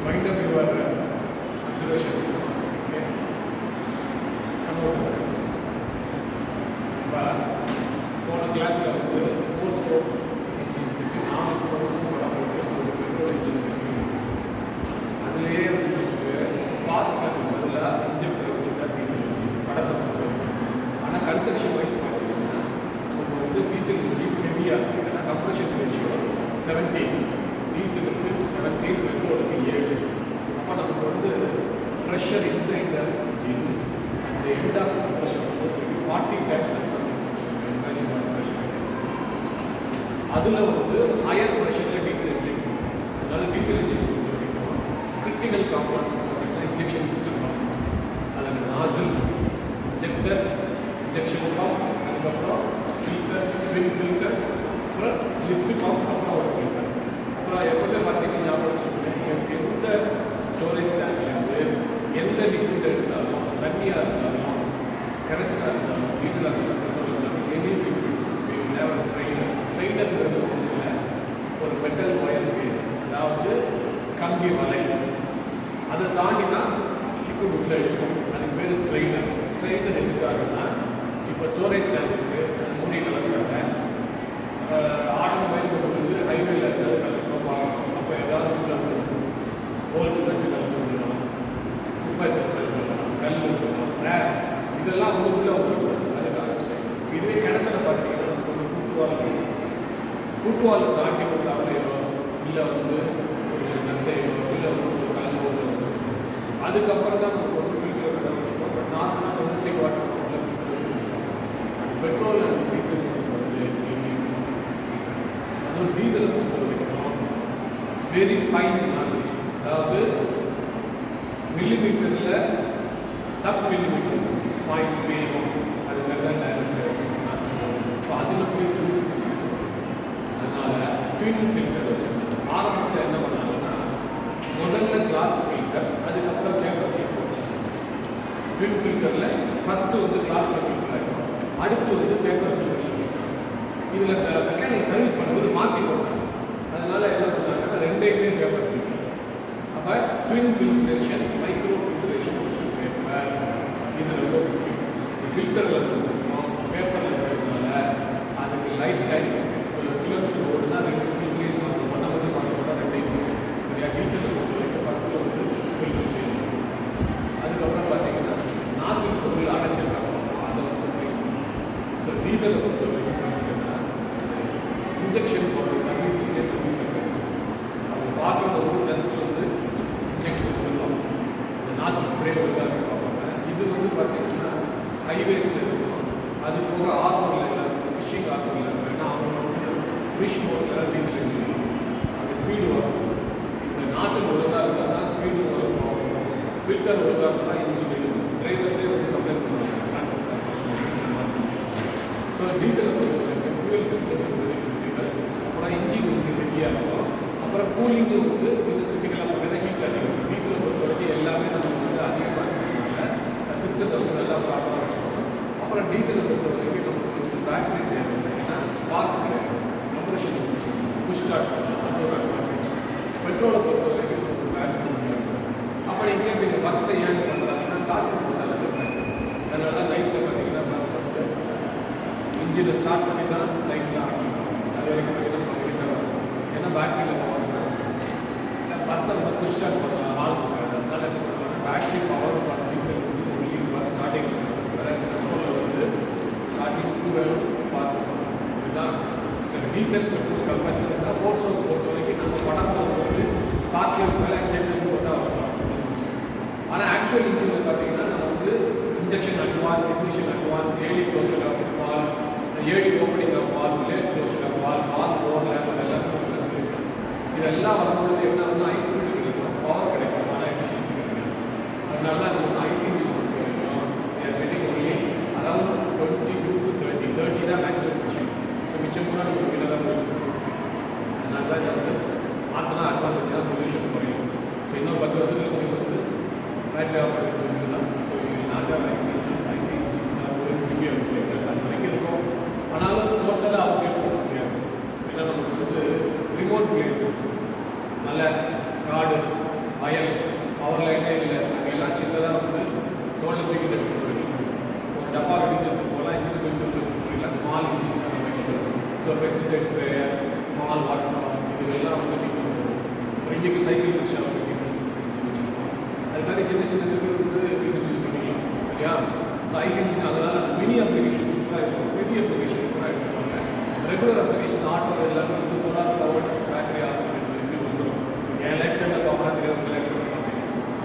wind up your observation. Okay. Come over. But for a class of 4-stroke engines, now is for petrol engine. அதிலேயே spark அதில் injector வச்சுட்டா diesel engine படத்தை ஆனால் construction wise பார்த்தீங்கன்னா நம்ம வந்து diesel engine ஹெவியாக இருக்குது ஏன்னா கம்ப்ரெஷன் ரேஷியோ 17, டீசலுக்கு 17, பெட்ரோலுக்கு 7. அப்போ நமக்கு வந்து ப்ரெஷர் இன்சைட் த இன்ஜின் அந்த எண்ட் ஆஃப் கம்ப்ரெஷன் 40 டைம்ஸ் அதில் வந்து ஹையர் ப்ரெஷரில் டீசல் இன்ஜின். அதனால டீசல் இன்ஜின் கிரிட்டிக்கல் காம்பவுண்ட்ஸ் பார்த்தீங்கன்னா இன்ஜெக்ஷன் சிஸ்டம் அதில் நாசில், இன்ஜெக்டர், இன்ஜெக்ஷன் பம்ப், அதுக்கப்புறம் ஃபில்டர்ஸ், ட்வின் ஃபில்டர்ஸ், அப்புறம் லிஃப்ட் பம்ப், அப்புறம் ஒரு ஃபில்டர். அப்புறம் எப்போதுமே பார்த்தீங்கன்னா ஞாபகம் வச்சுக்கோங்க, எந்த ஸ்டோரேஜ் டேங்க்லேருந்து எந்த லிக்விட் எடுத்தாலும், தண்ணியாக இருந்தாலும், கரசனாக இருந்தாலும், டீசலாக இருந்தாலும் எனி லிக்விட் தேவை ஸ்ட்ரைனர்ங்கிறது ஒன்றும் ஒரு மெட்டல் ஒயர் பேஸ், அதாவது கம்பி வலை, அதை தாண்டி தான் லிக்விட் உள்ளே எடுக்கும். அதுக்கு பேர் ஸ்ட்ரெயினர். ஸ்ட்ரெயினர் எதுக்காகனா இப்போ ஸ்டோரேஜ் டேங்க்கு மூடி கலந்துக்காங்க ஆட்டோமொபைல் கொண்டு ஹைவேல இருக்கிறது கலந்துக்கணும் பார்க்கணும். அப்போ ஏதாவது உள்ள கோல்டு நட்டு கலந்து விடலாம், குப்பை செல்கள் விடலாம், கல் விடலாம், ரேர் இதெல்லாம் வந்து உள்ளே வந்துடும். அதுக்காக ஸ்ட்ரெயினர். இதுவே கிணத்துல பார்த்தீங்கன்னா நமக்கு ஃபுட்வாலை தாண்டி ஒரு தவறையோ இல்லை வந்து ஒரு நத்தையோ இல்லை வந்து ஒரு கல்லோ அதுக்கப்புறம் தான் நமக்கு வந்து ஃபில்டர் பண்ண வச்சுக்கோம். பட் நார்மலாக domestic water petrol and diesel அதுவும் டீசலை பொறுத்த வரைக்கும் வெரி ஃபைன் நாசில், அதாவது மில்லிமீட்டரில் சப் மில்லிமீட்டர் 0.3 அதுக்காக தான் டைரக்ட் நாசில். இப்போ அதில் போய் யூஸ் அதனால் ட்வின் ஃபில்டர் வச்சுருக்கோம். ஆரம்பத்தில் என்ன பண்ணாங்கன்னா முதல்ல கிளாத் ஃபில்டர், அதுக்கப்புறம் பேப்பர் ஃபில்டர் வச்சுருக்கோம். ட்வின் ஃபில்டரில் ஃபஸ்ட்டு வந்து கிளாத்தில் ஃபில்டர் ஆகிடும், அடுத்து வந்து பேப்பர் ஃபில்டர். இதில் மெக்கானிக் சர்வீஸ் பண்ணும்போது மாற்றி போட்டாங்க. அதனால் என்ன பண்ணாங்கன்னா ரெண்டையுமே பேப்பர் ஃபில்டர். அப்போ twin filtration, micro filtration paper இதில் ரொம்ப முக்கியம். ஃபில்டரில் இருக்கும், பேப்பரில் இருக்கிறதுனால அதுக்கு லைஃப் டைம் ஒரு கிலோமீட்டர் ஓடுனா 2 ஃபில்டரையும் மாற்றணும். பண்ண மாற்றப்பட்ட ரெண்டையும் சரியா. டீசல் பொறுத்த வரைக்கும் ஃபஸ்ட்டு வந்து ஃபில்டர் செய்யணும். அதுக்கப்புறம் பார்த்தீங்கன்னா நாசில் பொருள் அடைச்சிருக்காங்க, அதை வந்து ட்ரைன் பண்ணணும். ஸோ டீசலை பொறுத்த வரைக்கும் பார்த்தீங்கன்னா இன்ஜெக்ஷன் போடுற சர்வீஸ் அவங்க பார்க்குறது வந்து ஜஸ்ட் வந்து இன்ஜெக்ட் கொடுக்கலாம், இந்த நாசில் ஸ்ப்ரே கொடுக்காது பார்ப்பாங்க. இது வந்து பார்த்தீங்கன்னா ஹைவேஸில் இருக்கும். அது போக ஆர்மரில் ஃபிஷிங் ஆர்மரில் இருக்குன்னா அவங்க வந்து ஃபிஷ் போட்டில் டீசல் இன்ஜின் அங்கே ஸ்பீடு வரும். இந்த நாசில் ஒழுங்காக இருந்தால் தான் ஸ்பீடு வரும், ஃபில்டர் ஒழுங்காக இருந்தால் இன்ஜின் இருக்கும். டிரைவர்ஸே வந்து கம்ப்ளைண்ட் பண்ணுவாங்க. ஸோ டீசலை பொறுத்தவரைக்கும் fuel system is very critical. அப்புறம் இன்ஜின் வந்து ஹெவியாக இருக்கும். அப்புறம் கூலிங்கு வந்து கொஞ்சம் கிரிட்டிக்கலாக பார்த்தீங்கன்னா ஹீட் அதிகம். டீசலை பொறுத்த வரைக்கும் எல்லாமே நம்ம வந்து அதிகமாக இருக்கிறதுனால சிஸ்டத்தை வந்து நல்லா ப்ராப்பராக வச்சுக்கணும். அப்புறம் டீசலை பொறுத்த வரைக்கும் நமக்கு வந்து பேட்டரி தேவை, ஏன்னா ஸ்பார்க் கிடையாது, கம்ப்ரெஷன் புஷ் ஸ்டார்ட் பண்ணலாம், அது ஒரு அட்வான்டேஜ். பெட்ரோலை பொறுத்த வரைக்கும் நமக்கு பேட்டரி முடியாது. அப்போ நீங்கள் இப்போ இந்த பஸ்ஸில் ஏன் பண்ணுறாங்கன்னா ஸ்டார்ட் பண்ணுறதுனால அதனால தான் நைட்டில் பார்த்தீங்கன்னா பஸ் வந்து இன்ஜினை ஸ்டார்ட் பண்ணி தான் லைட்டில் ஆரம்பிக்கும். அது வரைக்கும் பார்த்தீங்கன்னா கம்ப்ளீட்டாக வரும். ஏன்னா பேட்டரியில் போவாங்க, பஸ்ஸை வந்து புஷ் ஸ்டார்ட் பண்ணலாம், ஆள் போகாது. அதனால என்ன பண்ணுவாங்க, battery power for diesel engine only for starting. வேறு பெட்ரோலில் வந்து ஸ்டார்டிங் வேணும், ஸ்பார்க் பண்ணணும். இதுதான் சரி. டீசல் பெட்ரோல் கம்பல்சரி தான். 4 ஸ்ட்ரோக் பொறுத்த வரைக்கும் நம்ம படம் போகும்போது ஸ்பார்க்கிங் மேலே இன்ஜெக்டர் போட்டால் வரலாம். ஆனால் ஆக்சுவல் இன்ஜினில் பார்த்தீங்கன்னா நம்ம வந்து injection advance, ignition advance, early closure of valve, early opening of valve, late closure of valve, overlap, அதெல்லாம் சொல்லியிருக்கோம். இதெல்லாம் வரும்பொழுது என்ன வந்து ஐசி கிடைக்கும், பவர் கிடைக்கும், ஆனால் எஃபிஷியன்சி கிடைக்கும். அதனால தான் நம்ம ஐசி கிடைக்கும் கெட்டிங் ஒன்லி அதாவது 22 to 30 தான் மேக்ஸிமம் எஃபிஷியன்சி. ஸோ மிச்சம் கூட நம்ம கீழே தான் போயிருக்கோம். அதனால தான் இதை வந்து மாற்றினா அட்வான்டேஜ் தான், பொல்யூஷன் குறையும். ஸோ இன்னும் 10 வருஷத்துக்கு உங்களுக்கு வந்து பேட்டரி ஆப்ரேட் பண்ணிக்கலாம். ஸோ நாங்கள் ஐசி அது வரைக்கும் இருக்கும். ஆனாலும் டோட்டலாக அப்டேட் பண்ண முடியாது. ஏன்னா நமக்கு வந்து ரிமோட் பிளேசஸ், நல்ல காடு, வயல் பவர் லைனே இல்லை, அங்கே எல்லாம் சின்னதாக வந்து தோல் தூக்கிட்டு எடுத்துட்டு ஒரு டப்பா டீசல் எடுத்து போகலாம். இன்ஜின் தூக்கிட்டு வச்சுருக்கீங்களா ஸ்மால் இன்ஜின்ஸ் அந்த மாதிரி. So pesticides sprayer, small water pump இதுவெல்லாம் வந்து டீசல் போகும். இன்றைக்கி சைக்கிள் ரிக்ஷா வந்து டீசல் வச்சுருக்கோம். அது மாதிரி சின்ன சின்ன இதுக்கு வந்து டீசல் யூஸ் பண்ணிக்கலாம். சரியா? ஸோ ஐஸ் இன்ஜின் அதனால் மினி அப்ளிகேஷன்ஸ் கூட இருக்கும், பெரிய அப்ளிகேஷன் கூட இருப்பாங்க. ரெகுலர் அப்ளிகேஷன் ஆட்டோ எல்லாமே வந்து சோலார் பவர் பேட்டரி ஆட்டோமேட்டிக் வந்துடும். என் லைஃப் டைமில் காமனாக தெரியாது, லைஃப்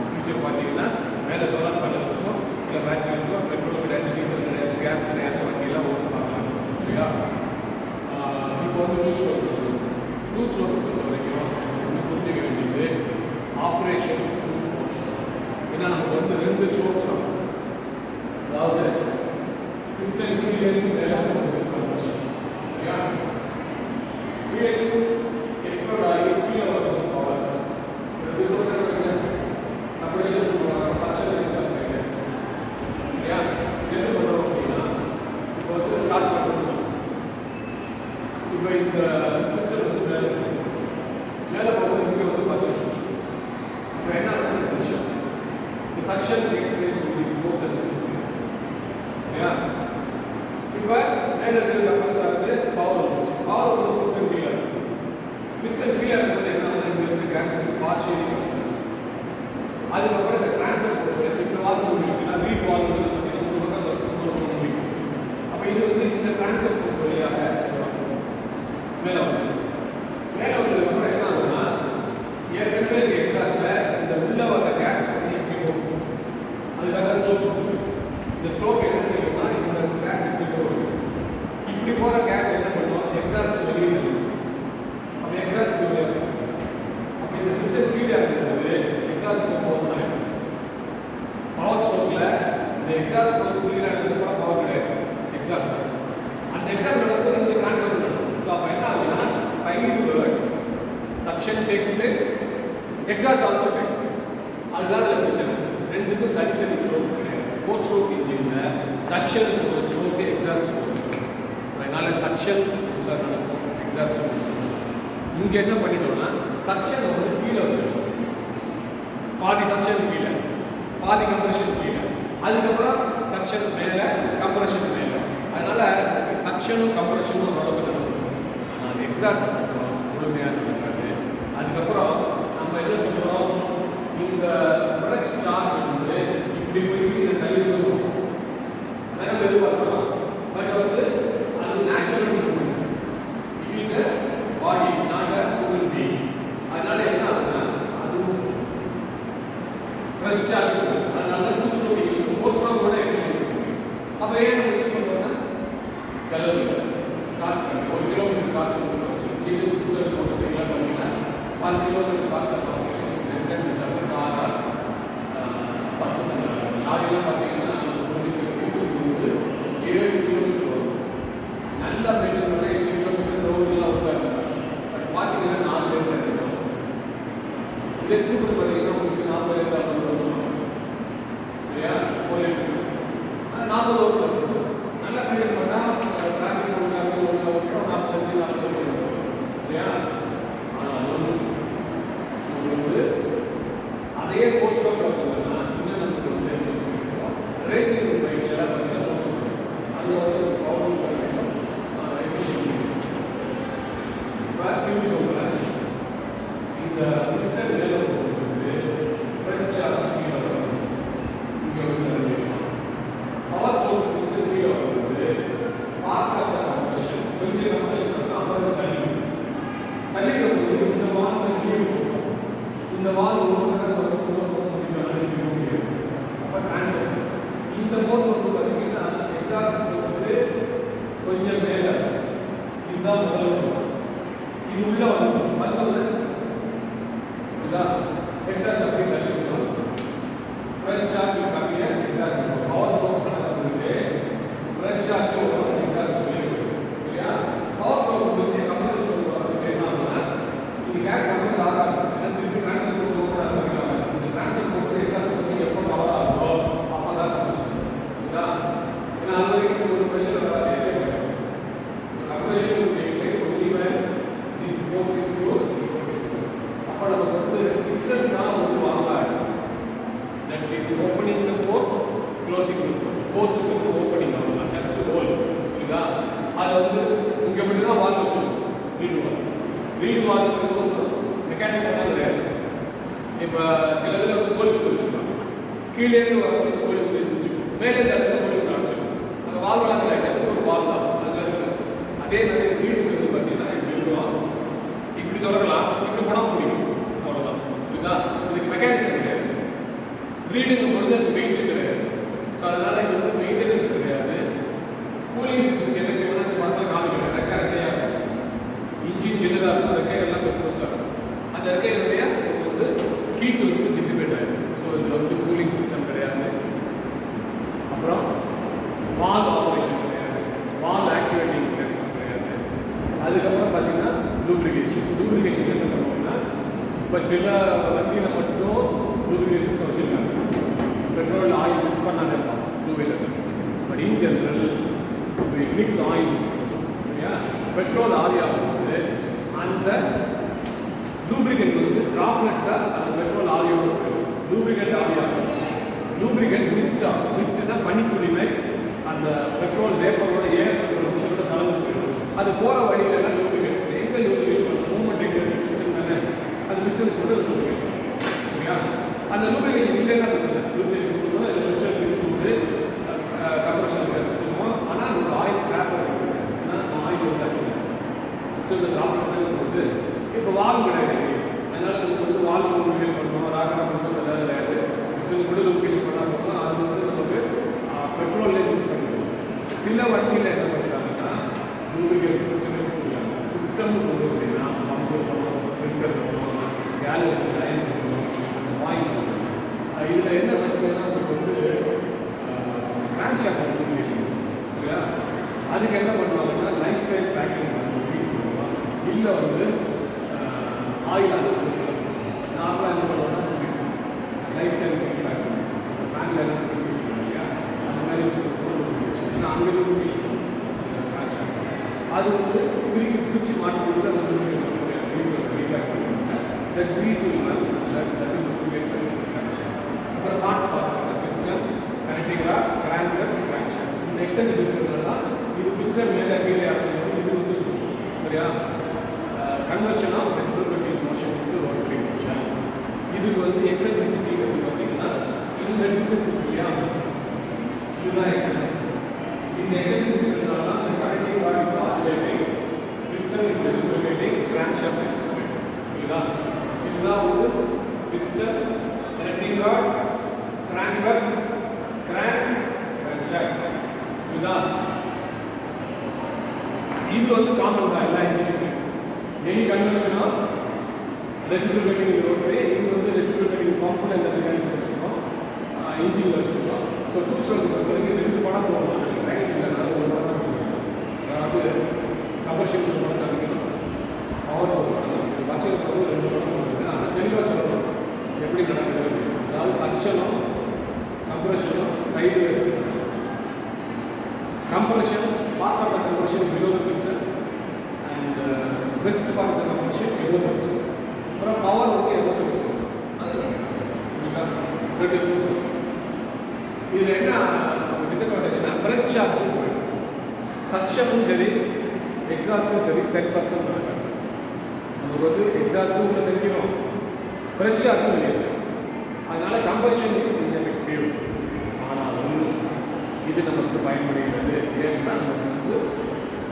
ஃபியூச்சர் பார்த்தீங்கன்னா மேலே சோலார் பேனல் இருக்கும், இல்லை பேட்டரி இருக்கும், பெட்ரோல் கிடையாது, டீசல் கிடையாது, கேஸ் கிடையாது, வண்டியெல்லாம் ஓட்டு பார்க்கலாம். சரியா? இப்போ வந்து ரூல் ஸ்டோர் பொறுத்த வரைக்கும் நம்ம புரிஞ்சுக்க வேண்டியது ஆப்ரேஷன் மோட்ஸ். ஏன்னா நமக்கு வந்து 2 ஸ்ட்ரோக் தான், அதாவது பிஸ்டன் கீழேருந்து மேலே கம்பஷன். சரியா? ஃபியூயல் எக்ஸ்ப்ளோர்ட் ஆகி கீழே வரது power. 2 stroke operation suction exhaust கிடையாது. சரியா? என்ன பண்ணுறோம் அப்படின்னா இப்போ வந்து ஸ்டார்ட் பண்ணுறோம். இப்போ இந்த பிஸ்டன் வந்து மேலே போகும்போது இங்கே வந்து பர்சன். இப்போ என்ன ஆகுது? சக்ஷன். இந்த சக்ஷன் எக்ஸ்பீரியன்ஸ் உங்களுக்கு ஸ்மோக் தெரிஞ்சு. சரியா? இப்போ மேலே இருக்கிற கம்பல்ஸ் ஆகுது பவர் வந்துச்சு. பவர் வந்து பிஸ்டன் கீழே இருக்குது. பிஸ்டன் கீழே இருக்கும்போது என்ன ஆகுது? இங்கே இருக்கிற கேஸ் வந்து பார்ஷியலி கம்ப்ரஸ். அதுக்கப்புறம் இந்த ட்ரான்ஸ்ஃபர் போகிறது இந்த வால் முடியுதுன்னா ரீட் வால் வந்து பார்த்தீங்கன்னா ஒரு பக்கம் முடியும். அப்போ இது வந்து இந்த ட்ரான்ஸ்ஃபர் போகிற வழியாக மேலே வந்து மேலே வந்ததுக்கப்புறம் என்ன ஆகுதுன்னா ஏற்கனவே இருக்க எக்ஸாஸ்டில் இந்த உள்ள வர கேஸ் வந்து எப்படி போகும், அதுக்காக ஸ்லோப் போகுது. இந்த ஸ்லோப் என்ன செய்யும்னா இந்த கேஸ் இப்படி போகுது. இப்படி போகிற கேஸ் என்ன பண்ணுவோம்? எக்ஸாஸ்ட் வெளியே தள்ளும். அப்போ எக்ஸாஸ்ட் வெளியே அப்போ இந்த பிஸ்டன் கீழே இருக்கும்போது எக்ஸாஸ்ட் போகும்போது பவர் ஸ்ட்ரோக்கில் இந்த எக்ஸாஸ்ட் ஃபோர்ஸ் கீழே இருக்கிறது கூட பவர் கிடையாது. எக்ஸாஸ்ட் அந்த எக்ஸாஸ்ட் வந்து நீங்கள் ட்ரான்ஸ்ஃபர் பண்ணணும். ஸோ அப்போ என்ன ஆகுதுன்னா side reverse, suction takes place, exhaust also takes place. அதுதான் அதில் பிரச்சனை. ரெண்டுக்கும் தனித்தனி ஸ்ட்ரோக் கிடையாது. 4 ஸ்ட்ரோக் இன்ஜினில் சக்ஷன் ஒரு ஸ்ட்ரோக்கு, எக்ஸாஸ்ட் ஒரு ஸ்ட்ரோக். அதனால் சக்ஷன் புதுசாக நடக்கும், எக்ஸாஸ்ட் புதுசாக. இங்கே என்ன பண்ணிட்டோம்னா சக்ஷன் வந்து கீழே வச்சிருக்கோம். பாதி சக்ஷன் கீழே, பாதி கம்ப்ரெஷன் கீழே, அதுக்கப்புறம் சக்ஷன் மேலே, கம்ப்ரெஷன் மேலே. அதனால் சக்ஷனும் கம்ப்ரெஷனும் ஓரளவுக்கு நடக்கும். ஆனால் அது எக்ஸாஸ்ட் பண்ணுறோம் முழுமையாக நடக்காது. அதுக்கப்புறம் நம்ம என்ன சொல்கிறோம்? இந்த ஃப்ரெஷ் சார்ஜ் வந்து இப்படி போய் இதை தள்ளி விடுவோம். அதை நம்ம எதிர்பார்க்குறோம். பட் வந்து அது natural movement. It is a body, not a human being. அதனால என்ன ஆகுதுன்னா அதுவும் ஃப்ரெஷ் சார்ஜ் இருக்கும். அதனால தான் 2 ஸ்ட்ரோக் 4 ஸ்ட்ரோக்கோட எஃபிஷியன்சி இருக்குது. அப்போ ஏன் நம்ம யூஸ் பண்ணுறோம்னா செலவு இல்லை, காசு கம்மி. 1 கிலோமீட்டர் காசு கொடுத்து வச்சு நீங்கள் ஸ்கூட்டர் மோட்டர் சைக்கிளாக பார்த்தீங்கன்னா 1 kilometre cost of operation is less than car buses லாரிலாம் பார்த்தீங்கன்னா 1 லிட்டர் டீசல் வந்து 7 கிலோமீட்டர் வரும். நல்லா மெயின்டைன் பண்ண 8 கிலோமீட்டர் ரோடுலாம் வருவாங்க. பட் பார்த்தீங்கன்னா 4 லிட்டர் எடுக்கும். இதே ஸ்கூட்டர் பார்த்தீங்கன்னா உங்களுக்கு 40 லிட்டர் வரும். சரியா? 1 லிட்டர் 40 ரோடு வரும். நல்லா மெயின்டைன் பண்ணால் டிராஃபிக் ஒழுங்காக ஒழுங்காக ஓட்டுறோம் 45-40 வரும். சரியா? ஆனால் வந்து அதே ஃபோர் ஸ்ட்ரோக் வச்சுருந்தோம்னா இன்னும் நமக்கு வந்து ரேசிங் பைக்கில் எல்லாம் பார்த்தீங்கன்னா ஃபோர் ஸ்ட்ரோக் வச்சுருக்கோம். அதில் வந்து பவர் கிடைக்கும், எஃபிஷியன்சி. இப்போ திரும்பி சொல்கிறேன், இந்த மிஸ்டர் மேலே போகும்போது ஃபர்ஸ்ட் சார்ஜ் கீழே வரும். இங்கே வந்து பவர் ஸ்ட்ரோக் மிஸ்டர் கீழே வரும்போது பார்க்காத கம்ப்ரெஷன் கொஞ்சம் கம்ப்ரெஷன் வந்து 50 தள்ளிடும் போது இந்த வால் கீழே போகும். இந்த வால் ஒரு பக்கம் போக முடியாது. அப்போ டிரான்ஸ்ஃபர் இந்த போர்ட் வந்து பார்த்தீங்கன்னா எக்ஸாஸ்ட் வந்து கொஞ்சம் மேலே, இதுதான் முதல். இது உள்ள வந்து இதுதான் that is opening the port, closing the port. போர்ட்டுக்கு ஓப்பனிங் ஆகலாம், ஜஸ்ட் ஹோல். சரிங்களா? அது வந்து இங்கே மட்டும் தான் வால் வச்சுருக்கோம். ரீடு வால்ங்கிறது மெக்கானிக்ஸ் தான் கிடையாது. இப்போ சில இதில் வந்து கோழிக்கு வச்சுருப்பாங்க, கீழேருந்து வரது கோழிக்கு வச்சுருக்கோம், மேலே தடுத்து கோழிக்கு அடிச்சிருக்கோம். அந்த வால்வெல்லாம் கிடையாது, ஜஸ்ட் ஒரு வால் தான் அங்கே இருக்குது. அதே மாதிரி வீட்டுக்கு வந்து பார்த்தீங்கன்னா இப்படி இருக்கலாம், இப்படி திறக்கலாம், இப்படி படம் முடியும், அவ்வளோதான். புரியுதா? இதுக்கு மெக்கானிக்ஸ் கிடையாது. ரீடுங்கும் பொழுது அது வெயிட் கிடையாது. ஸோ அதனால் இது வந்து மெயின்டெனன்ஸ் கிடையாது. கூலிங் சிஸ்டம் என்ன செய்யணும், இந்த படத்தில் காமிக்கிறேன். ரெக்கை ரெக்கையாக இருக்கும், இன்ஜின் சின்னதாக இருக்கும், ரெக்கைகள்லாம் பெருசாக இருக்கும். அந்த ரெக்கைகளுடைய வந்து ஹீட் வந்து டிசிபேட் ஆகிடும். ஸோ இதில் வந்து கூலிங் சிஸ்டம் கிடையாது. அப்புறம் வால் ஆப்ரேஷன் கிடையாது, வால் ஆக்சுவேட்டிங் மெக்கானிசம் கிடையாது. அதுக்கப்புறம் பார்த்தீங்கன்னா லூப்ரிகேஷன். லூப்ரிகேஷன் என்ன பண்ணுவோம்னா, இப்போ சில வண்டியில் மட்டும் லூப்ரிகேஷன் சிஸ்டம் வச்சுருக்காங்க, பெட்ரோல் ஆயில் மிக்ஸ் பண்ணாமல் இருப்பாங்க two wheeler. But in general mix oil, சரியா? பெட்ரோல் ஆவியாகும்போது அந்த லூப்ரிகன்ட் வந்து ட்ராப்லெட்ஸாக அந்த பெட்ரோல் ஆவியோட லூப்ரிகன்ட் ஆவியாகும். லூப்ரிகன்ட் மிஸ்ட்னா பனித்துளிமை அந்த பெட்ரோல் வேப்பரோட ஏர் பெட்ரோல் கலந்து போயிடும். அது போகிற வழியிலலாம் லூப்ரிகன்ட் எங்கே லூப்ரிகேட் பண்ணணும், மூவ்மெண்ட் எங்கே மிஷின் தானே, அது மிஷின் கூட லூப்ரிகேட். சரியா? அந்த லூப்ரிகேஷன் இல்லைன்னா பிரச்சனை. லூப்ரிகேஷன் கொடுக்கணும், அது மிஷின் மிக்ஸ் வந்து கம்ப்ரஷன் வச்சுருவோம். ஆனால் ஒரு ஆயில் ஸ்கிராப்பர் இருக்குது, ஏன்னா ஆயில் வந்து அதிகம் ஃபஸ்ட்டு இந்த ட்ராப்லெட்ஸ் வந்து இப்போ வால்வு கிடையாது. அதனால் நமக்கு வந்து வால்வு லூப்ரிகேட் பண்ணணும், ராக்கெட் பண்ணணும், அதெல்லாம் கிடையாது. மிஷின் கூட லூப்ரிகேஷன் பண்ணால் போதும். அது வந்து நமக்கு பெட்ரோல்லே மிக்ஸ் பண்ணிடுவோம். சில வண்டியில் என்ன பண்ணுறாங்கன்னா லூப்ரிகேட் சிஸ்டமே கொடுக்குறாங்க. சிஸ்டம் கொண்டு அப்படின்னா பம்பு பண்ணணும், ஃபில்டர் பண்ணணும், கேலரி லைன் பண்ணணும், அந்த வாய்ஸ். இதில் என்ன பிரச்சனைனா நமக்கு வந்து கிராங்க் ஷாஃப்ட் லூப்ரிகேஷன். சரியா? அதுக்கு என்ன பண்ணுவாங்கன்னா லைஃப் டைம் பேக்கிங் யூஸ் பண்ணுவாங்க. இல்லை வந்து ஆயில் அந்த நார்மலாக என்ன பண்ணுவோம்னா யூஸ் பண்ணுவோம், லைஃப் டைம் மிக்ஸ் பேக் பண்ணுவோம், ஃபேனில் எல்லாம் மிக்ஸ் பண்ணுவோம் இல்லையா, அந்த மாதிரி யூஸ் பண்ணுவோம். ஏன்னா அங்கே யூஸ் பண்ணுவோம் கிராங்க் ஷாஃப்ட். அது வந்து பிரித்து மாட்டி கொடுத்து அந்த க்ரீஸை ரீபேக் பண்ணுவாங்க. தட் க்ரீஸ் அப்புறம் பார்ட்ஸ் பார்த்துருக்காங்க, piston, connecting rod, cranker, crankshaft. இந்த எக்ஸசைஸ் இருக்கிறதுனால தான் இது பிஸ்டன் மேலே கீழே ஆகும்போது இது வந்து சொல்லுவோம். சரியா? Conversion of reciprocating motion to rotary motion. இதுக்கு வந்து எக்ஸென்ட்ரிசிட்டி பார்த்தீங்கன்னா இந்த டிஸ்டன்ஸ் இருக்கு இல்லையா, இதுதான் எக்ஸென்ட்ரிசிட்டி. இந்த எக்ஸென்ட்ரிசிட்டினால தான் இந்த connecting rod is oscillating, piston is reciprocating, crankshaft is reciprocating. புரியுதா? இதுதான் வந்து piston, connecting rod, cranker, crankshaft. புரியுதா? இது வந்து காமன் தான் எல்லா இன்ஜினுக்கும். Any conversion of reciprocating rotary, இது வந்து ரெசிப்ரோகேட்டிங் பம்பில் இந்த மெக்கானிசம் வச்சுருக்கோம், இன்ஜினில் வச்சுருக்கோம். ஸோ டூ ஸ்ட்ரோக் பிறகு 2 படம் போகலாம். ட்ரைனிங் இல்லைனால 1 படம் தான் போகணும். அதாவது கமர்ஷியல் 1 படம் காமிக்கணும், பவர் 1 படம் காமிக்கணும், பட்ஜெட் போது 2 படம் போகுது. ஆனால் தெளிவாக சொல்லணும் எப்படி நடக்குது. அதாவது சக்ஷனும் கம்ப்ரெஷனும் side rest. compression, part of the compression below the piston and rest part of the compression below the piston. But power only above the piston. That is true. This is disadvantage. Fresh charge. Suction is exhaust is set person. Exhaust is fresh charge. Another compression is ineffective. இது நமக்கு பயன்படுகிறது. ஏன்னா நமக்கு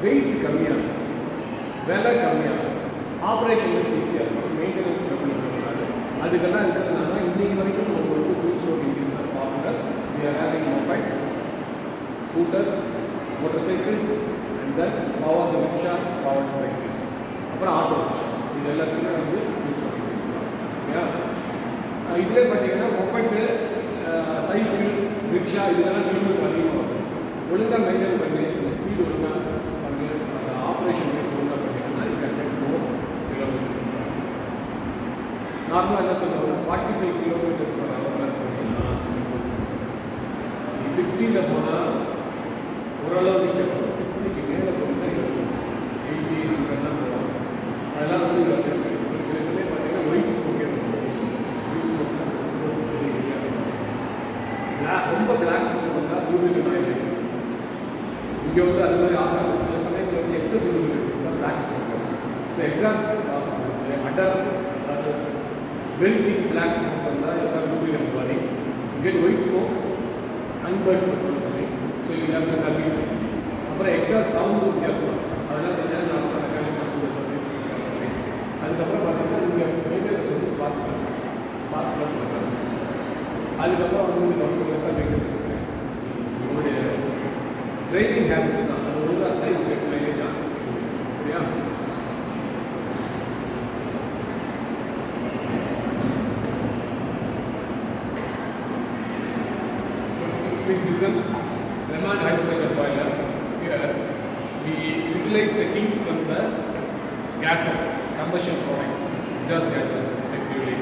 wait கம்மியாக இருக்கும், விலை கம்மியாக இருக்கும், ஆப்ரேஷன் ஈஸியாக இருக்கும், மெயின்டெனன்ஸ் கம்மி பண்ணுறாங்க. அதுக்கெல்லாம் இருக்கிறதுனால இன்றைக்கு வரைக்கும் நமக்கு வந்து two stroke engines are popular. We are having mobiles, scooters, motorcycles and then power rickshaws, power cycles, அப்புறம் ஆட்டோ ரிக்ஷா. இது எல்லாத்துக்குமே வந்து டூ ஸ்ட்ரோக் இன்ஜின்ஸ் தான். சரியா? இதிலே பார்த்தீங்கன்னா மொபைட்டு, சைக்கிள், ரிக்ஷா இதெல்லாம் கிலோமீட்டர் அதிகமாக வரும். ஒழுங்காக மெயின்டைன் பண்ணி இந்த ஸ்பீடு ஒழுங்காக பண்ணி அந்த ஆப்ரேஷன் வைஸ் ஒழுங்காக பண்ணிங்கன்னா இது கண்டக்ட் போகும் கிலோமீட்டர்ஸ். நார்மலாக என்ன சொல்லுவாங்க, 45 கிலோமீட்டர்ஸ் பர் ஹவரில் போனீங்கன்னா 60 போனால் ஓரளவுக்கு சேஃப். 60க்கு மேலே போனால் 80, 100 போவாங்க. அதெல்லாம் வந்து சில சமயம் பார்த்தீங்கன்னா ஒயிட் ஸ்மோக்கே ஒயிட் ஸ்மோக் ரொம்ப பிளாக் ஸ்மோக் வந்தால் லூப்ரிகேட் ஆயில் இங்கே வந்து அது மாதிரி ஆகாது. சில சமயத்தில் வந்து எக்ஸஸ் லூப்ரிகேட் இருந்தால் பிளாக் ஸ்மோக் வரும். ஸோ எக்ஸாஸ்ட் அண்டர் அதாவது வெரி திக் பிளாக் ஸ்மோக் வந்தால் எல்லாம் லூப்ரிகேட் பண்ணி கெட் ஒயிட் ஸ்மோக் அன்பர்ட் பண்ணி. So you have to service. அப்புறம் எக்ஸாஸ்ட் சவுண்ட் வித்தியாசம் அதெல்லாம் தெரிஞ்சால் நான் மெக்கானிக்ஸ் சர்வீஸ் பண்ணுறேன். அதுக்கப்புறம் பார்த்தீங்கன்னா இங்கே மெயின்டெனன்ஸ் வந்து ஸ்பார்க் பண்ணுறாங்க. அதுக்கப்புறம் வந்து ரொம்ப பெருசாக மெயின்டெனன்ஸ் உங்களுடைய டிரைவிங் ஹேபிட்ஸ் தான். அது ஒழுங்காக இருந்தால் இவங்க மைலேஜ் ஆகும். சரியா? Please listen. Raman high pressure boiler. Here we utilize the heat from the gases, combustion products, exhaust gases effectively.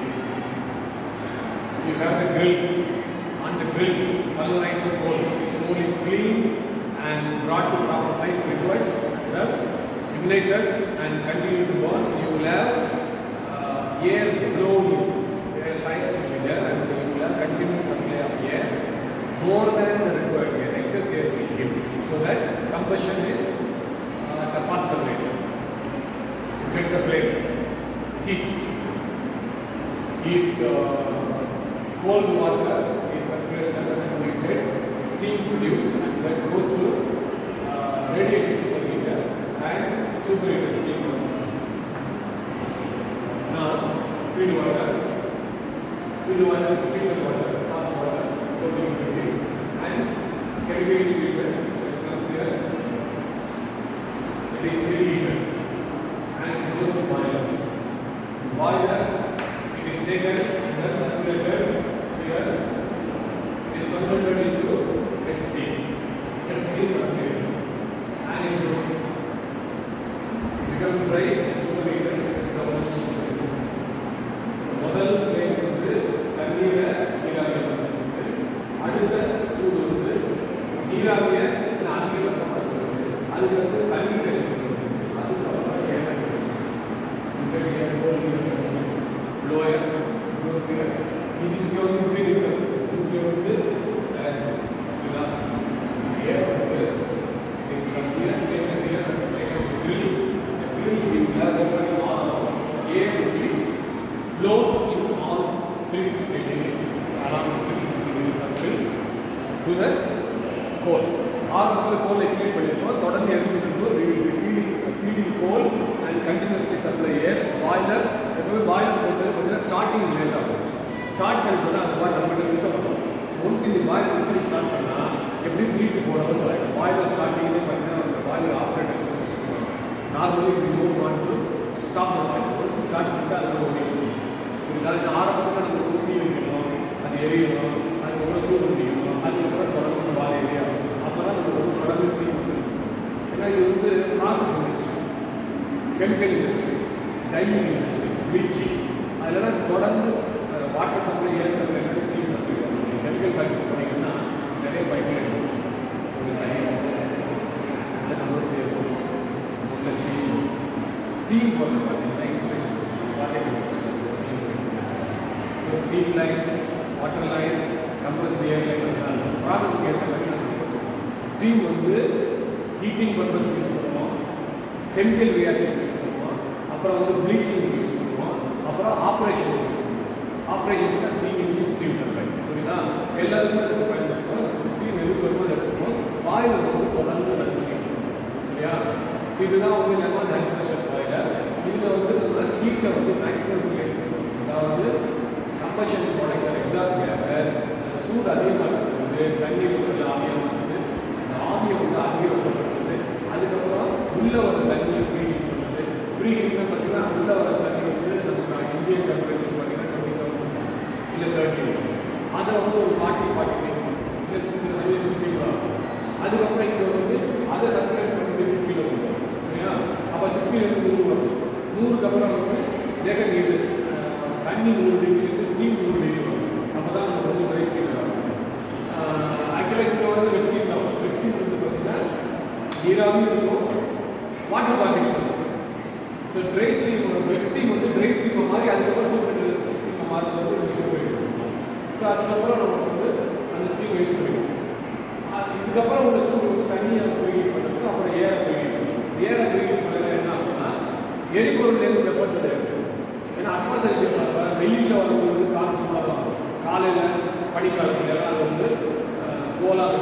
You have the grill. On the grill, pulverizer coal. Coal is cleaned and brought to proper size requires the ignited and continue to burn. You will have air blown in. Air lines will be there and you will have continuous supply of air more than the required air. Excess air will give so that combustion is the faster rate. Get the flame. Heat. Cold water is circulated and we get steam produced and that goes to radiator superheater and superheater steam. Now, feed water is filtered water, salt water, coating this and chemical treatment comes here. It is reheated and goes to boiler. Boiler, it is taken and then circulated. Here it is converted into wet steam. Wet steam comes here and it goes. It becomes dry and superheated and becomes முதல் flame வந்து தண்ணீரை நீராவியை பண்ணுறது. அடுத்த சூடு வந்து நீராவியை அதிக வெப்பப்படுத்துறது. அதுக்கு வந்து தண்ணீரை எடுக்கிறது. அதுக்கப்புறம் லோயர் கோசியர் இது இங்கே வந்து இப்படி இருக்கிறது. இங்கே வந்து ஏர் வந்து blow in all 360 degree around 360 degree circle to the coal. ஆரம்பத்தில் கோல் எக்ஸ்பிளைன் பண்ணியிருக்கோம். தொடர்ந்து எரிஞ்சுட்டு feeding coal and continuously supply air. Boiler எப்பவுமே பாய்லர் பொறுத்தவரை பார்த்தீங்கன்னா ஸ்டார்டிங் லேட் ஆகும். ஸ்டார்ட் பண்ணிட்டு அந்த பாய்லர் நம்மகிட்ட நிறுத்தப்படும். ஒன்ஸ் இந்த பாய்லர் நிறுத்தி ஸ்டார்ட் பண்ணால் எப்படியும் 3 to 4 hours ஆகிடும். பாய்லர் ஸ்டார்டிங்லேயே பார்த்தீங்கன்னா அந்த பாய்லர் ஆப்ரேட்டர்ஸ் வந்து சொல்லுவாங்க நார்மலி இப்படி move want to stop the boiler. Once start பண்ணிட்டு அதில் ஓடிடும். இருந்தாலும் ஆரம்பத்தில் நம்ம ஊற்றி வைக்கணும், அது எரியணும், அதுக்கப்புறம் சூடு முடிக்கணும், அதுக்கப்புறம் தொடர்ந்து பால் எரிய ஆரம்பிச்சிடும். அப்போ தான் நம்ம வந்து தொடர்ந்து ஸ்டீம் வந்து ஏன்னா இது வந்து process industry, chemical industry, dyeing industry, bleaching அதெல்லாம் தொடர்ந்து water supply, air supply, steam supply பண்ணுவோம். கெமிக்கல் ஃபேக்ட்ரி போனீங்கன்னா நிறைய பைப்லைன் இருக்கும். ஒரு தண்ணி நல்ல கம்பல்சரி இருக்கும். நல்ல ஸ்டீம் போடுறது பார்த்தீங்கன்னா இன்சுலேஷன் பார்த்தீங்கன்னா steam line, water line, compulsory air line ப்ராசஸ்க்கு ஏற்ற மாதிரி ஸ்டீம் வந்து ஹீட்டிங் பர்பஸ்க்கு யூஸ் பண்ணுவோம், கெமிக்கல் ரியாக்ஷன் யூஸ் பண்ணுவோம், அப்புறம் வந்து ப்ளீச்சிங் யூஸ் பண்ணுவோம், அப்புறம் ஆப்ரேஷன்ஸ் யூஸ் பண்ணுவோம். ஆப்ரேஷன்ஸ்னால் ஸ்டீம் இன்ஜின், ஸ்டீம் டர்பைன், புரியுதா? எல்லாத்துக்குமே அதுக்கு பயன்படுத்துவோம். ஸ்டீம் எதுக்கு வரும்போது எடுத்துப்போம். பாயில் வந்து தொடர்ந்து ரன் பண்ணிக்கணும். சரியா? ஸோ இதுதான் வந்து லெமன் ஹை ப்ரெஷர் பாய்லர். இதில் வந்து நம்ம ஹீட்டை வந்து மேக்ஸிமம் யூட்டிலைஸ் பண்ணுவோம். அதாவது combustion products or exhaust gases சூடு அதிகமாக இருக்கும்போது தண்ணீர் வந்து ஆவியாக மாற்றுது. அந்த ஆவியை வந்து அதிக வெப்பப்படுத்துது. அதுக்கப்புறம் உள்ளே வர தண்ணியை ப்ரீஹீட் பண்ணுது. ப்ரீஹீட்னா பார்த்தீங்கன்னா உள்ளே வர தண்ணி வந்து நம்ம இந்தியன் டெம்பரேச்சர் பார்த்தீங்கன்னா 27 இல்லை 30 அதை வந்து ஒரு 40-45 இல்லை 60 ஆகும். அதுக்கப்புறம் இங்கே வந்து அதை சர்க்குலேட் பண்ணி கீழே போகும். சரியா? அப்போ 60 100 வரும். 100க்கு அப்புறம் வந்து வேக நீர் தண்ணி 100 டிகிரிலேருந்து ஸ்டீம் 100 டிகிரி வரும். அப்போ தான் நம்ம வந்து ட்ரை ஸ்டீம் ஆகும். ஆக்சுவலாக இப்போ வந்து வெட் ஸ்டீம் தான். வெட் ஸ்டீம் வந்து பார்த்தீங்கன்னா நீராகவும் இருக்கும், வாட்டர் பாக்கெட் இருக்கும். ஸோ ட்ரை ஸ்டீம் வெட் ஸ்டீம் வந்து ட்ரை ஸ்டீமை மாதிரி அதுக்கப்புறம் சூப்பர் ஸ்டீமை மாறுறது வந்து சூப்பர். ஸோ அதுக்கப்புறம் நம்ம வந்து அந்த ஸ்டீம் ஸ்டீம் யூஸ் பண்ணிக்கணும். இதுக்கப்புறம் உள்ள சூடு வந்து தண்ணியை ப்ரீஹீட் பண்ணுறதுக்கு அப்புறம் ஏரை ப்ரீஹீட் பண்ணணும். ஏரை ப்ரீஹீட் பண்ணல என்ன ஆகும்னா எரிபொருள்லேருந்து வெப்பத்தை எடுக்கும். ஏன்னா அட்மாஸ்பியர் வெளியில் வரும்போது காற்று சூடாக தான் வரும். காலையில் பனிக்காலத்துலலாம் அது வந்து கோல்டாக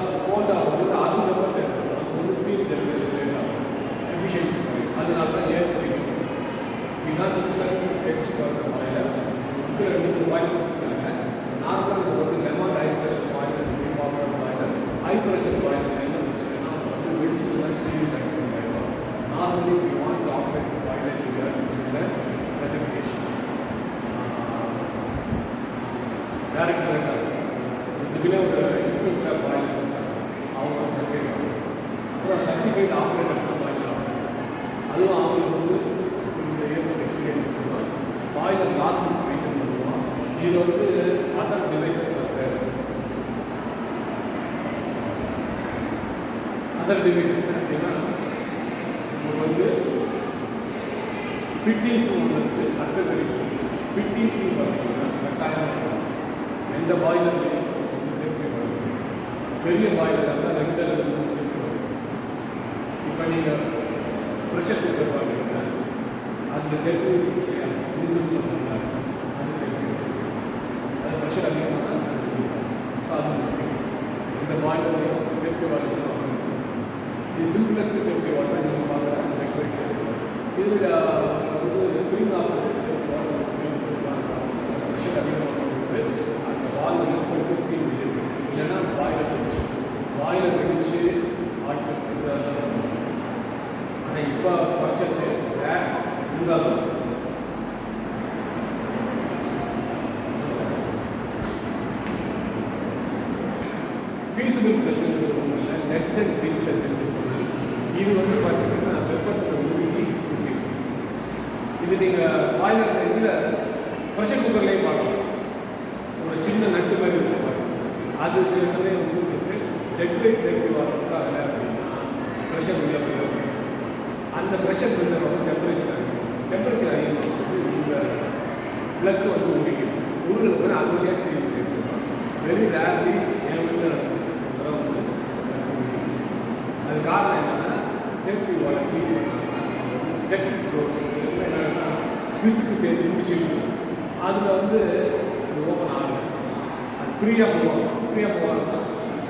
வரும்போது அது வெப்பத்தை எடுக்கும். அது வந்து ஸ்டீம் ஜெனரேஷன் லேட் ஆகும், எஃபிஷியன்சி குறையும். அதனால தான் ஏர் ப்ரீஹீட் பண்ணுறோம். இதுதான் சிம்பிளஸ்ட் ஸ்டெப்ஸ் ஃபார் பாய்லர். இது 2 பாய்லர் கொடுத்துருக்காங்க. நார்மலாக வந்து Lamont high pressure boiler, popular boiler, high pressure boiler என்ன வச்சுக்கோன்னா வந்து வெடிச்சு தான் சீரியஸ் ஆக்சிடென்ட் ஆகிடும். Normally we want to operate boilers with certification. Director இதுக்குள்ளே ஒரு இன்ஸ்பெக்டர் பாய்லர்ஸ் இருக்காங்க, அவங்க சர்டிஃபிகேட். அப்புறம் சர்டிஃபைட் ஆப்ரேட்டர்ஸ் தான் பாய்லர் ஆகும். அதுவும் அவங்களுக்கு வந்து இந்த இயர்ஸ் ஆஃப் எக்ஸ்பீரியன்ஸ் இருக்குதான். பாய்லர் லாக் மெயின்டைன் பண்ணுவோம். இது வந்து அதர் டிவைசஸ் அதர் டிவைசஸ் அப்படின்னா உங்களுக்கு வந்து ஃபிட்டிங்ஸ்னு ஒன்று இருக்குது, அக்சசரிஸ். ஃபிட்டிங்ஸ்னு பார்த்தீங்கன்னா கட்டாயம் எந்த பாய்லர்லையும் வந்து சேஃப்டி வரும். பெரிய பாய்லர் இருந்தால் 2 அல்லது 3 சேஃப்டி வரும். இப்போ நீங்கள் ப்ரெஷர் குக்கர் பார்த்தீங்கன்னா அந்த டெல்லுன்னு சொன்னாங்க, அது சேஃப்டி வரும். அது ப்ரெஷர் அதிகமாக தான் அது ரிலீஸ் ஆகும். ஸோ அது முக்கியம். இந்த பாய்லர்லையும் சேஃப்டி பாய்லர் இது சிம்பிளஸ்ட் சேஃப்டி வாட்டர் நீங்கள் பார்க்குற ரெக்வைட் சேஃப்டி வாட்டர். இதில் வந்து spring operated safety water pressure அதிகமாக போட்டு அந்த வால் வந்து ஸ்டீம் இருக்குது. இல்லைன்னா பாய்லர் வெடிச்சு ஆட்கள் செஞ்சாலும். ஆனால் இப்போ குறைச்சாச்சு வேறு இருந்தாலும் ஃபியூசிபிள் பிளக்குங்கிறது ஒன்றும் இல்லை, நெட் அண்ட் டின்னில் செஞ்சு பொருள். இது வந்து பார்த்தீங்கன்னா வெப்பத்தில் உருகி குடிக்கும். இது நீங்கள் பாய்லர் இதில் ப்ரெஷர் குக்கர்லேயும் பார்க்கலாம். ஒரு சின்ன நட்டு மாதிரி இருக்கும் பாருங்க. அது சில சமயம் வந்து உங்களுக்கு டெக்ரேட் சேஃப்டி வாட்டருக்கு அதில் அப்படின்னா ப்ரெஷர் உள்ள போயிடும். அந்த ப்ரெஷர் வந்து டெம்பரேச்சர் அதிகமாக வந்து இந்த பிளக்கு வந்து உருகிடும். உருகின பிறகு அது வழியாக ஸ்க்ரீன் பண்ணிட்டு வெரி ரேர்லி என் வீட்டில் வந்து அது காரணம் என்னென்னா சேஃப்டி வாட்டர் க்ளீன் பண்ணாங்கன்னா ஸ்டெக் க்ளோஸ் என்னன்னா பிசுக்கு சேர்த்து முடிச்சுட்டு அதில் வந்து ஓப்பன் ஆகும். அது ஃப்ரீயாக போவாங்கன்னா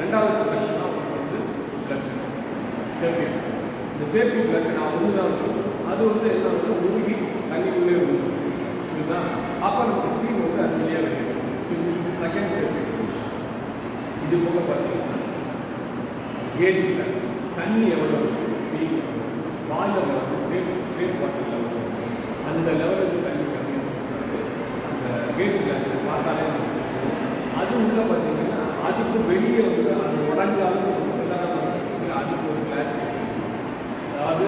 2வது ப்ரொடக்ஷன் தான் வந்து பிளக் சேஃப்டி. இந்த சேஃப்டி பிளக் நான் ஒன்று தான் வச்சுருக்கோம். அது வந்து என்ன வந்து உருகி தண்ணிக்குள்ளே விழுகும். இதுதான் அப்போ நமக்கு ஸ்டீம் வந்து அது வழியாக கிடைக்கும். So this is second safety production. இது போக பார்த்தீங்கன்னா கேஜ் ப்ளஸ் தண்ணி எவ்வளோ ஸ்டீம் பாய்லரில் வந்து சேஃப் வாட்டர் லெவல் அந்த லெவலுக்கு தண்ணி கம்மியாக இருக்கிறது. அந்த கேஜ் கிளாஸில் பார்த்தாலே நமக்கு அது உள்ள பார்த்தீங்கன்னா அதுக்கு வெளியே வந்து அது உடஞ்சாலும் செல்லாத அதுக்கு ஒரு கிளாஸ் அதாவது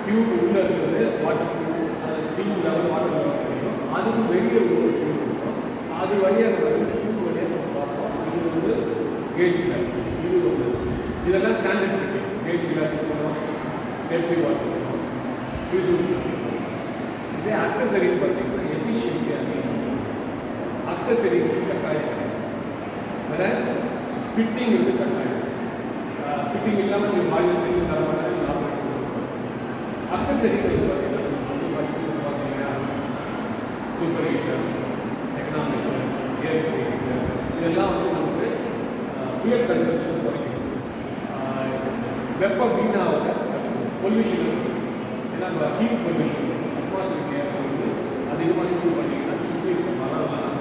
டியூப் உள்ளே இருக்கிறது வாட்டர் டியூப், அதில் ஸ்டீம் லெவல் வாட்டர் லெவல் தெரியும். அதுக்கு வெளியே உள்ள டியூப் இருக்கும். அது வழியாக நம்ம வந்து டியூப் வழியாக நம்ம பார்ப்போம். இது வந்து கேஜ் கிளாஸ். இது வந்து இதெல்லாம் ஸ்டாண்டர்ட் ஃபிட்டிங். கேஜ் கிளாஸ் இருக்கணும், சேஃப்டி வாட்டர் இருக்கணும், ஃபியூசிபிள். இதே அக்சசரின்னு பார்த்தீங்கன்னா எஃபிஷியன்சி அதிகம். அக்சசரி வந்து கட்டாயம், வேறஸ் ஃபிட்டிங் வந்து கட்டாயம். ஃபிட்டிங் இல்லாமல் நீங்கள் பாய்லர் செய்து தர மாட்டாங்க. அக்சசரி வந்து பார்த்தீங்கன்னா ஃபஸ்ட்டு வந்து பார்த்தீங்கன்னா சூப்பர் ஹீட்டர், எக்கனாமிக்ஸர், ஏர் ஹீட்டர், இதெல்லாம் வந்து நமக்கு ஃபியூயல் கன்சம்ஷன் குறைக்கும். வெப்ப வீணாக பொல்யூஷன் இருக்குது. ஏன்னா நம்ம ஹீட் பொல்யூஷன் அட்மாஸ்பியர் ஏர் வந்து அதிகமாக சூடு பண்ணிங்கன்னா சுற்றி இருக்க மரம்லாம்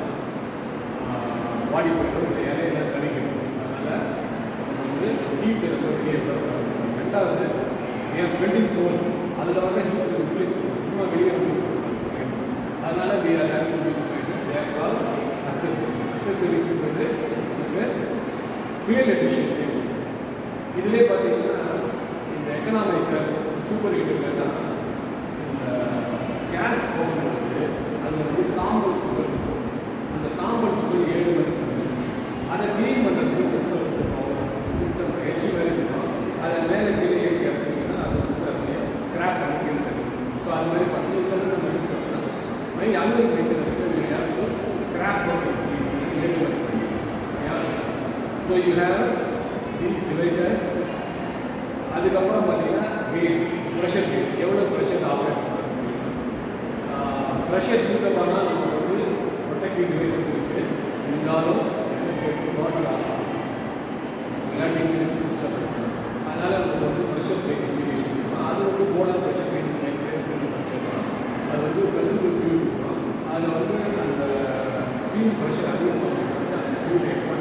வாடி போயிடும், இந்த இலையெல்லாம் கழிக்கணும். அதனால் நம்ம வந்து ஹீட் ரொம்ப வெளியே வரும். 2வது ஏன் ஸ்பெண்டிங் கோல் அதில் வந்து ஹீட் யூட்டிலைஸ் பண்ணுவோம், சும்மா வெளியே வந்து அதனால் we are having these prices. They are called accessories. Accessories வந்து நமக்கு ஃபியூயல் எஃபிஷியன்சி. இதிலே பார்த்தீங்கன்னா இந்த எக்கனாமைசர் சூப்பர் ஹீட்டர்லாம் இந்த கேஸ் போகும்போது அதில் வந்து சாம்பல் துகள் இருக்கும். அந்த சாம்பல் துகள் 7 மணி அதை க்ளீன் பண்ணுறதுக்கு ஒரு சிஸ்டம் ஹெச் மாதிரி இருக்கும். அதை மேலே கீழே ஏற்றி எடுத்தீங்கன்னா அது வந்து அப்படியே ஸ்க்ராப் பண்ணி கீழே கிடைக்கும். ஸோ அது மாதிரி பண்ணி இதெல்லாம் நம்ம என்ன சொல்லணும்னா மைண்ட் அலுவல் மெயின்டெனன்ஸில் ஸ்க்ராப் பண்ணி 7 மணி சரியா. So so you have these devices. அதுக்கப்புறம் பார்த்தீங்கன்னா கேஜ், ப்ரெஷர் கேஜ், எவ்வளோ ப்ரெஷர் ஆப்ரேட் பண்ணுறது. ப்ரெஷர் சூட்டப்பானால் நமக்கு வந்து ப்ரொடெக்டிவ் டிவைசஸ் இருக்குது. இருந்தாலும் என்ன சேர்த்து பாட்டில் ஆகலாம், விளையாட்டு சுவிட்ச் ஆஃப் பண்ணணும். அதனால் நமக்கு வந்து ப்ரெஷர் கேஜ் இண்டிகேஷன் இருக்கும். அது வந்து போர்டர் ப்ரெஷர் கேஜ் ப்ளேஸ் பண்ணி வச்சுருக்கோம். அது வந்து ஃப்ளெக்சிபிள் டியூப் இருக்கும். அதில் வந்து அந்த ஸ்டீம் ப்ரெஷர் அதிகமாக வந்து அந்த டியூப் எக்ஸ்பாண்ட்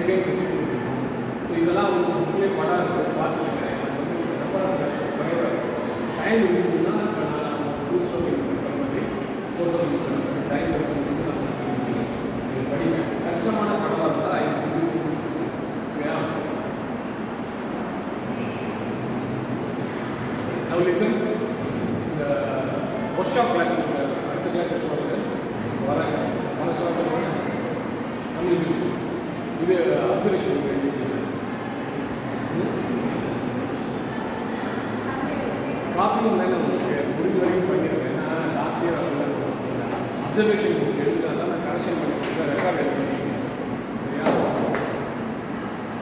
அகைன் சிஸ்டம் இருக்கும். ஸோ இதெல்லாம் அவங்க புக்கிலே படம் இருக்குது, பார்த்துருக்கேன். எனக்கு வந்து நம்பர் ஆஃப் கிளாஸஸ் குறைவாக இருக்கும். டைம் இருக்குதுன்னா இப்போ நான் ரூல்ஸ் இருக்கிற மாதிரி டைம் இருக்கிறது நான் சொல்லியிருக்கேன். இது படிங்க. கஷ்டமான படமாக இருந்தால் ஐ ப்ரொடியூஸ் ஸ்விட்சஸ். ஓகேயா? Now listen. இந்த ஒர்க் ஷாப் கிளாஸ் அடுத்த கிளாஸ் எடுத்து வராங்க. போன ஷாப் கம்யூனிஸ்ட் இது அப்சர்வேஷன் காப்பியும் தான் உங்களுக்கு முடிஞ்ச வரைக்கும் பண்ணிடுறேன். ஏன்னா லாஸ்ட் இயர் அப்படிலாம் அப்சர்வேஷன் புக் எடுத்துனா தான் நான் கரெக்ஷன் பண்ணி ரெக்கார்ட் எடுத்து